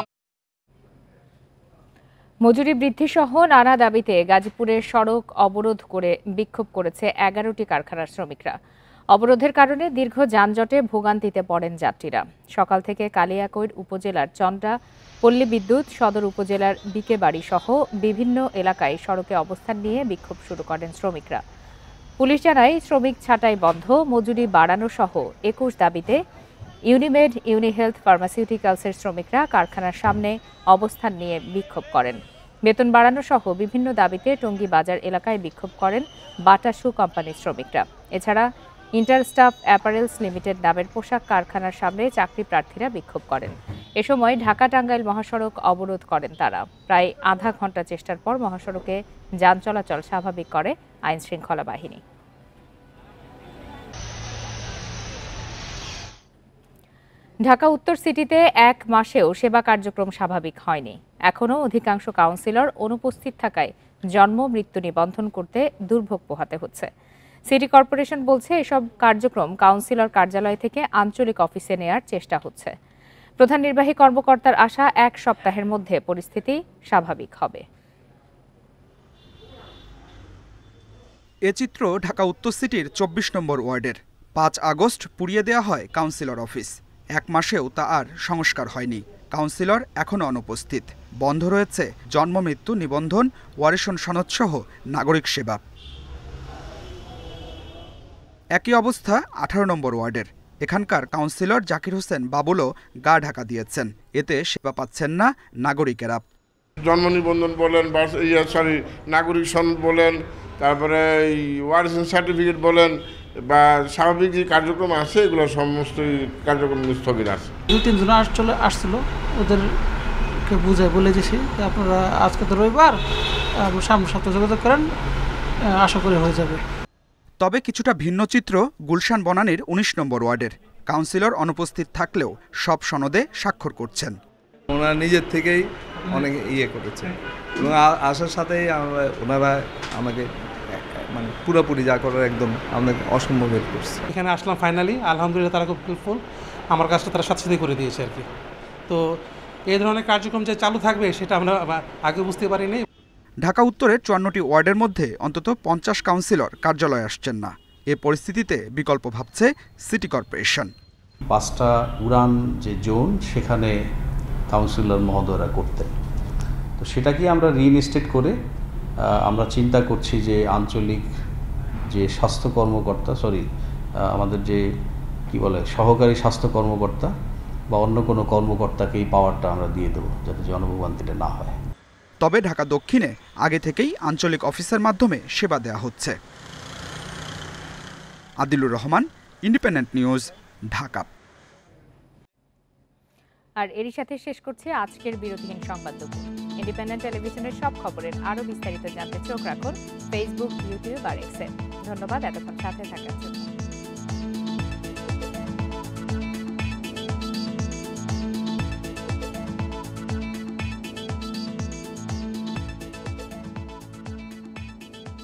মজুরি বৃদ্ধি সহ নানা দাবিতে গাজীপুরের সড়ক অবরোধ করে বিক্ষোভ করেছে 11টি কারখানার শ্রমিকরা। অবরোধের কারণে দীর্ঘ যানজটে ভোগান্তিতে পড়েন যাত্রীরা। সকাল থেকে কালিয়াকৈর উপজেলার চন্দ্রা, পল্লী বিদ্যুৎ, সদর উপজেলার বিকেবাড়ি সহ বিভিন্ন এলাকায় সড়কে অবস্থান নিয়ে বিক্ষোভ শুরু করেন শ্রমিকরা। পুলিশ জানায়, শ্রমিক ছাঁটাই বন্ধ, মজুরি বাড়ানো সহ 21 দাবিতে ইউনিমেড, ইউনিহেলথ ফার্মাসিউটিক্যালসের শ্রমিকরা কারখানার সামনে অবস্থান নিয়ে বিক্ষোভ করেন। বেতন বাড়ানো সহ বিভিন্ন দাবিতে টঙ্গী বাজার এলাকায় বিক্ষোভ করেন বাটা শু কোম্পানির শ্রমিকরা। এছাড়া ইন্টারস্টাফ অ্যাপারেলস লিমিটেড নামের পোশাক কারখানার সামনে চাকরি প্রার্থীরা বিক্ষোভ করেন। এ সময় ঢাকা-টাঙ্গাইল মহাসড়ক অবরোধ করেন তারা। প্রায় আধা ঘন্টা চেষ্টার পর মহাসড়কে যান চলাচল স্বাভাবিক করে আইনশৃঙ্খলা বাহিনী। ঢাকা উত্তর সিটিতে 1 মাসেও সেবা কার্যক্রম স্বাভাবিক হয়নি। এখনও অধিকাংশ কাউন্সিলর অনুপস্থিত থাকায় জন্ম মৃত্যু নিবন্ধন করতে দুর্ভোগ পোহাতে হচ্ছে। সিটি কর্পোরেশন বলছে, এসব কার্যক্রম কাউন্সিলর কার্যালয় থেকে আঞ্চলিক অফিসে নেয়ার চেষ্টা হচ্ছে। প্রধান নির্বাহী কর্মকর্তার আশা, 1 সপ্তাহের মধ্যে পরিস্থিতি স্বাভাবিক হবে। এ চিত্র ঢাকা উত্তর সিটির 24 নম্বর ওয়ার্ডের। 5 আগস্ট পুড়িয়ে দেওয়া হয় কাউন্সিলর অফিস। 1 মাসেও তা আর সংস্কার হয়নি। কাউন্সিলর এখনও অনুপস্থিত। বন্ধ রয়েছে জন্ম মৃত্যু নিবন্ধন, ওয়ারিশন সনদসহ নাগরিক সেবা। একই অবস্থা 18 নম্বর ওয়ার্ডের। এখানকার কাউন্সিলর জাকির হোসেন বাবুলও গা ঢাকা দিয়েছেন, এতে সেবা পাচ্ছেন না নাগরিকেরা। জন্ম নিবন্ধন বলেন, নাগরিক সনদ বলেন, তারপরে এই ওয়ারিশন সার্টিফিকেট বলেন বা স্বাভাবিক যে কার্যক্রম আছে এগুলো সমস্ত কার্যক্রম স্থগিত আছে। 2-3 জন আসছিল, ওদেরকে বুঝাই বলে দিয়েছি আপনারা আজকে তো রবিবার, সামনের সপ্তাহে যোগাযোগ করেন, আশা করি হয়ে যাবে। তবে কিছুটা ভিন্ন চিত্র গুলশান বনানীর 19 নম্বর ওয়ার্ডের। কাউন্সিলর অনুপস্থিত থাকলেও সব সনদে স্বাক্ষর করছেন। ওনারা নিজের থেকেই অনেক করেছেন এবং আসার সাথেই ওনারা আমাকে মানে পুরোপুরি যা করার একদম আমাকে অসম্ভব হেল্প করছে। এখানে আসলাম ফাইনালি, আলহামদুলিল্লাহ তারা খুব হেল্পফুল, আমার কাজটা তারা সাথে করে দিয়েছে আর কি। তো এই ধরনের কার্যক্রম যে চালু থাকবে সেটা আমরা আগে বুঝতে পারিনি। ঢাকা উত্তরের 54টি ওয়ার্ডের মধ্যে অন্তত 50 কাউন্সিলর কার্যালয়ে আসছেন না। এ পরিস্থিতিতে বিকল্প ভাবছে সিটি কর্পোরেশন। 5টা উড়ান যে জোন সেখানে কাউন্সিলর মহোদয়রা করতেন, তো সেটাকে আমরা রিইনস্টেট করে আমরা চিন্তা করছি যে আঞ্চলিক যে স্বাস্থ্য কর্মকর্তা আমাদের যে সহকারী স্বাস্থ্য কর্মকর্তা বা অন্য কোনো কর্মকর্তাকে এই পাওয়ারটা আমরা দিয়ে দেবো যাতে জনভোগান্তিটা না হয়। তবে ঢাকা দক্ষিণে আগে থেকেই আঞ্চলিক অফিসের মাধ্যমে সেবা দেওয়া হচ্ছে। Adilur Rahman, independent news, Dhaka. আর এরই সাথে শেষ করছে আজকের বিরতিহীন সংবাদ দুপুর। ইন্ডিপেন্ডেন্ট টেলিভিশনের সব খবরের আরো বিস্তারিত জানতে চোখ রাখুন ফেসবুক, ইউটিউব আর এক্সে। ধন্যবাদ এতক্ষণ সাথে থাকার জন্য।